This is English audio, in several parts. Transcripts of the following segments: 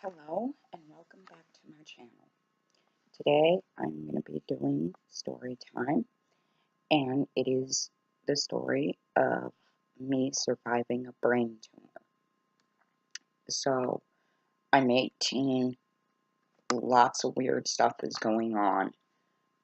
Hello and welcome back to my channel. Today I'm going to be doing story time, and it is the story of me surviving a brain tumor. So I'm 18, lots of weird stuff is going on.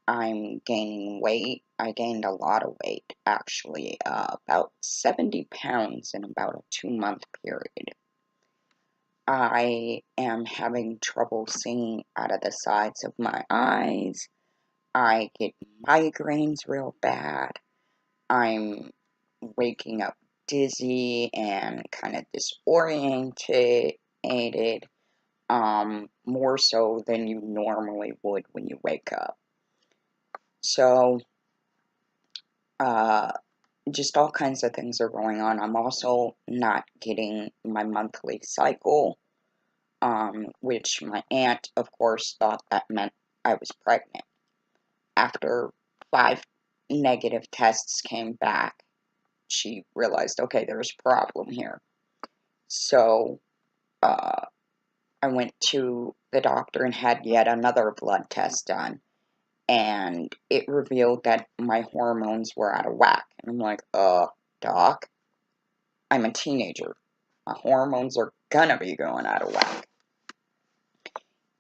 I'm gaining weight. I gained a lot of weight actually, about 70 pounds in about a 2-month period. I am having trouble seeing out of the sides of my eyes. I get migraines real bad. I'm waking up dizzy and kind of disoriented, more so than you normally would when you wake up. So, just all kinds of things are going on. I'm also not getting my monthly cycle, which my aunt, of course, thought that meant I was pregnant. After 5 negative tests came back, she realized, okay, there's a problem here. So, I went to the doctor and had yet another blood test done, and it revealed that my hormones were out of whack. And I'm like, doc, I'm a teenager. My hormones are gonna be going out of whack.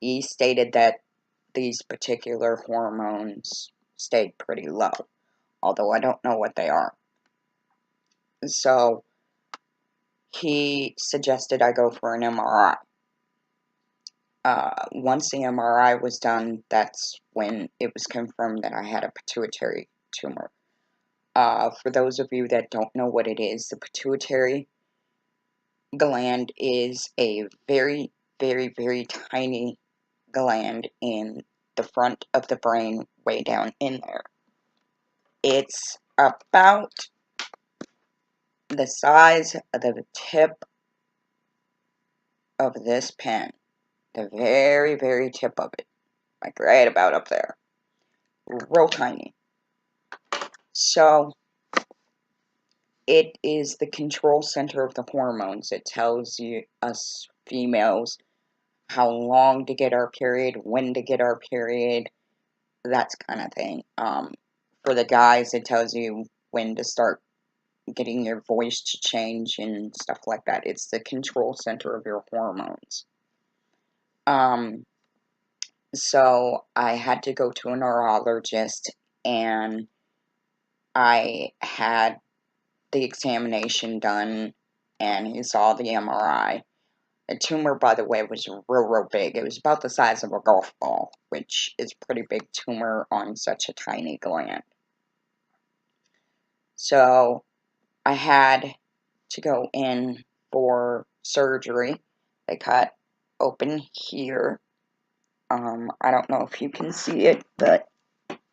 He stated that these particular hormones stayed pretty low, although I don't know what they are. So he suggested I go for an MRI. Once the MRI was done, that's when it was confirmed that I had a pituitary tumor. For those of you that don't know what it is, the pituitary gland is a very, very, very tiny gland in the front of the brain, way down in there. It's about the size of the tip of this pen. The very, very tip of it. Like right about up there. Real tiny. So, it is the control center of the hormones. It tells us females how long to get our period, when to get our period, that kind of thing. For the guys, it tells you when to start getting your voice to change and stuff like that. It's the control center of your hormones. So I had to go to a neurologist, and I had the examination done, and he saw the MRI. The tumor, by the way, was real big. It was about the size of a golf ball, which is a pretty big tumor on such a tiny gland. So I had to go in for surgery. They cut open here. I don't know if you can see it, but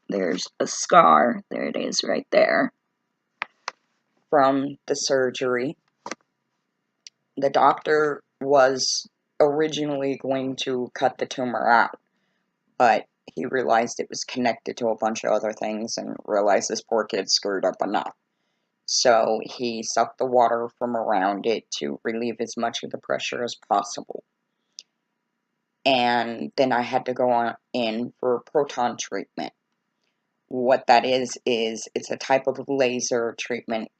there's a scar. There it is right there from the surgery. The doctor was originally going to cut the tumor out, but he realized it was connected to a bunch of other things and realized this poor kid screwed up enough. So he sucked the water from around it to relieve as much of the pressure as possible. And then I had to go in for proton treatment. What that is it's a type of laser treatment.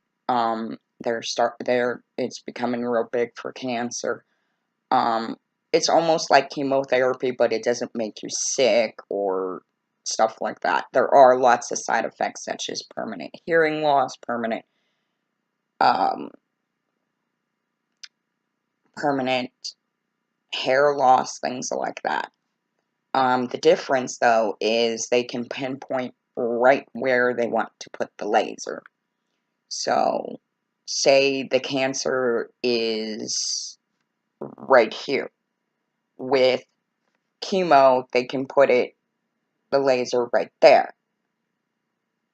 It's becoming real big for cancer. It's almost like chemotherapy, but it doesn't make you sick or stuff like that. There are lots of side effects, such as permanent hearing loss, permanent hair loss, things like that. The difference, though, is they can pinpoint right where they want to put the laser. So, say the cancer is right here. With chemo, they can put the laser right there,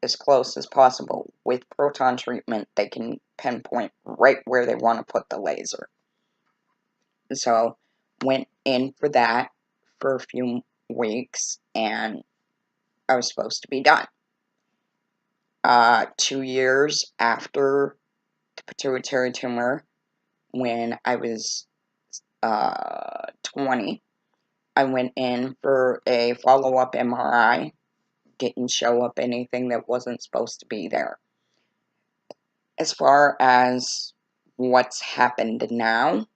as close as possible. With proton treatment, they can pinpoint right where they want to put the laser. So, went in for that for a few weeks, and I was supposed to be done. 2 years after the pituitary tumor, when I was 20. I went in for a follow-up MRI. Didn't show up anything that wasn't supposed to be there. As far as what's happened now,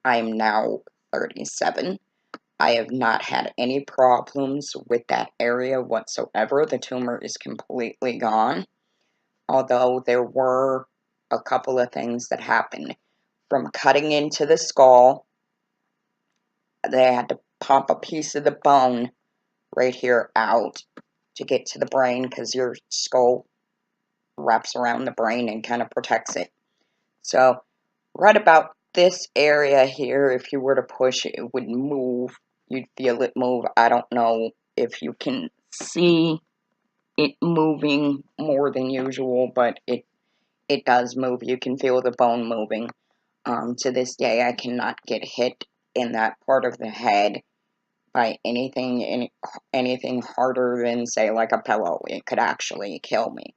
I am now 37. I have not had any problems with that area whatsoever. The tumor is completely gone. Although there were a couple of things that happened. From cutting into the skull, they had to pop a piece of the bone right here out to get to the brain because your skull wraps around the brain and kind of protects it. So right about this area here, if you were to push it, it would move. You'd feel it move. I don't know if you can see it moving more than usual, but it does move. You can feel the bone moving. To this day, I cannot get hit in that part of the head by anything harder than, say, like a pillow. It could actually kill me.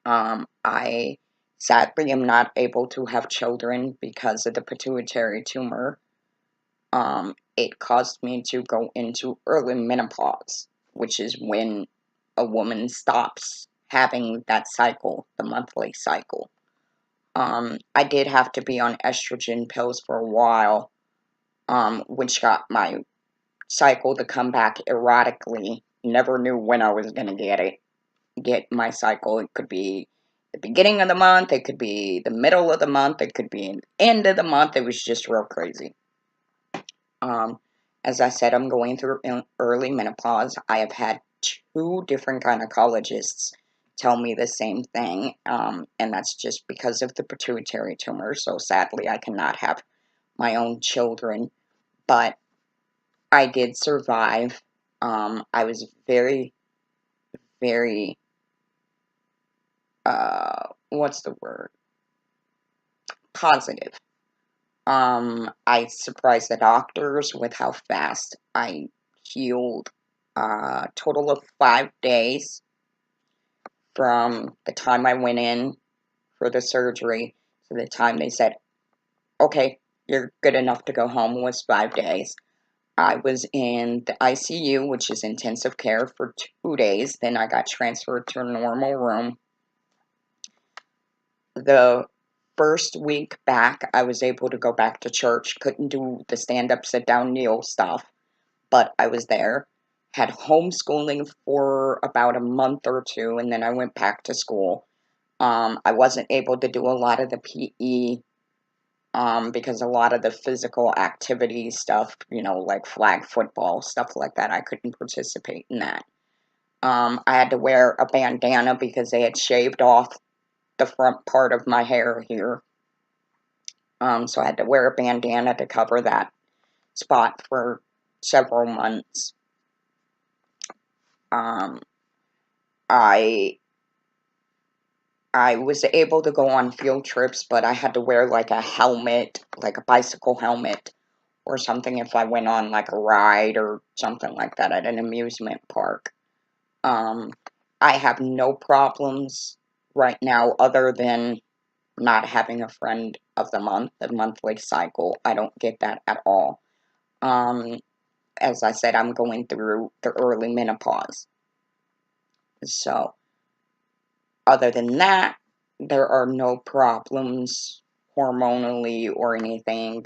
I sadly am not able to have children because of the pituitary tumor. It caused me to go into early menopause, which is when a woman stops having that cycle, the monthly cycle. I did have to be on estrogen pills for a while, which got my cycle to come back erratically. Never knew when I was going to get my cycle. It could be the beginning of the month, it could be the middle of the month, it could be the end of the month. It was just real crazy. As I said, I'm going through early menopause. I have had 2 different gynecologists tell me the same thing, and that's just because of the pituitary tumor. So sadly, I cannot have my own children, but I did survive. I was very, very, what's the word? Positive. I surprised the doctors with how fast I healed. Total of 5 days from the time I went in for the surgery to the time they said, okay, you're good enough to go home, was 5 days. I was in the ICU, which is intensive care, for 2 days. Then I got transferred to a normal room. The first week back, I was able to go back to church. Couldn't do the stand-up, sit-down, kneel stuff, but I was there. Had homeschooling for about a month or 2, and then I went back to school. I wasn't able to do a lot of the PE, because a lot of the physical activity stuff, like flag football, stuff like that, I couldn't participate in that. I had to wear a bandana because they had shaved off the front part of my hair here. So I had to wear a bandana to cover that spot for several months. I was able to go on field trips, but I had to wear like a helmet, like a bicycle helmet or something if I went on like a ride or something like that at an amusement park. I have no problems right now other than not having a friend of the month, the monthly cycle. I don't get that at all. As I said, I'm going through the early menopause. So, other than that, there are no problems hormonally or anything.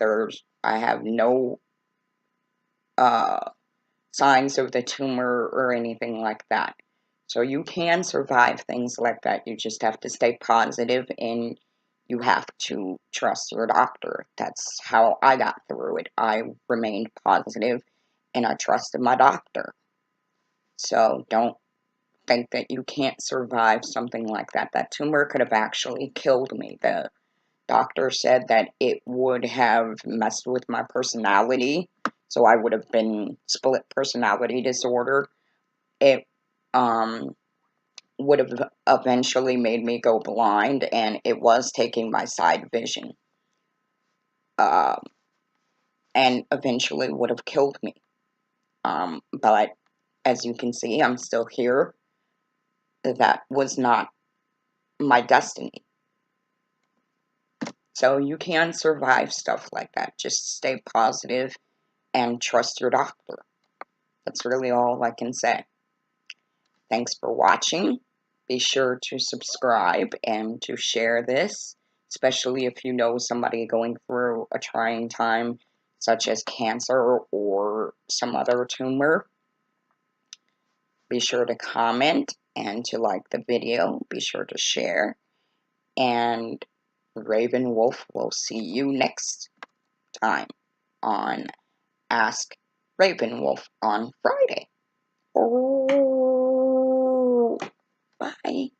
I have no signs of the tumor or anything like that. So you can survive things like that. You just have to stay positive and you have to trust your doctor. That's how I got through it. I remained positive and I trusted my doctor. So don't think that you can't survive something like that. That tumor could have actually killed me. The doctor said that it would have messed with my personality, so I would have been split personality disorder. It would have eventually made me go blind, and it was taking my side vision, and eventually would have killed me. But as you can see, I'm still here. That was not my destiny. So you can survive stuff like that. Just stay positive and trust your doctor. That's really all I can say. Thanks for watching. Be sure to subscribe and to share this, especially if you know somebody going through a trying time, such as cancer or some other tumor. Be sure to comment and to like the video. Be sure to share. And Raven Wolf will see you next time on Ask Raven Wolf on Friday. Oh, bye.